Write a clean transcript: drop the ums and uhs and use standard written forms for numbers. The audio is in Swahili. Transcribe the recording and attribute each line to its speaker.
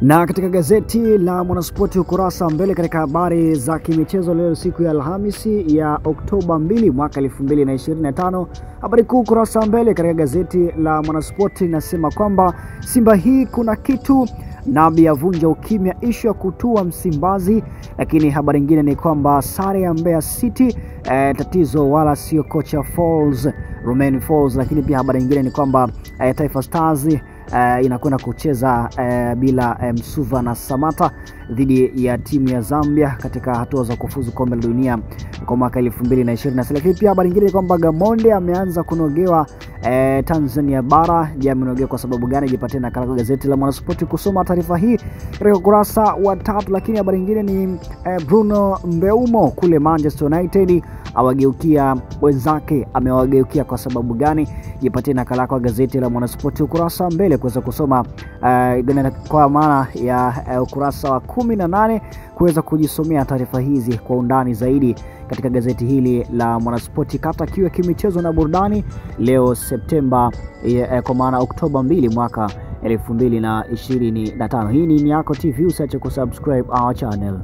Speaker 1: Na katika gazeti la Mwanaspoti ukurasa mbele katika habari za kimichezo leo siku ya Alhamisi ya Oktoba 2 mwaka 2025, habari kuu ukurasa mbele katika gazeti la Mwanaspoti nasema kwamba Simba hii kuna kitu, Nabi avunja ukimya ishu ya kutua Msimbazi. Lakini habari nyingine ni kwamba sare ya Mbeya City tatizo wala sio kocha Romain Folz. Lakini pia habari nyingine ni kwamba Taifa Stars inakwenda kucheza bila Msuva na Samata dhidi ya timu ya Zambia katika hatua za kufuzu kombe la dunia kwa mwaka 2026. Lakini pia habari nyingine ni kwamba Gamonde ameanza kunogewa Tanzania bara. Je, amenogewa kwa sababu gani? Jipatie nakala kwa gazeti la Mwanaspoti kusoma taarifa hii katika ukurasa wa 3. Lakini habari nyingine ni Bruno Mbeumo kule Manchester United awageukia wenzake. Amewageukia kwa sababu gani? Jipatie nakala kwa gazeti la Mwanaspoti ukurasa mbele kuweza kusoma kwa maana ya ukurasa wa 18 kuweza kujisomea taarifa hizi kwa undani zaidi katika gazeti hili la Mwanaspoti kata kiwe kimichezo na burudani leo Septemba kwa maana Oktoba 2 mwaka 2025. Hii ni Nyako TV, usiache kusubscribe our channel.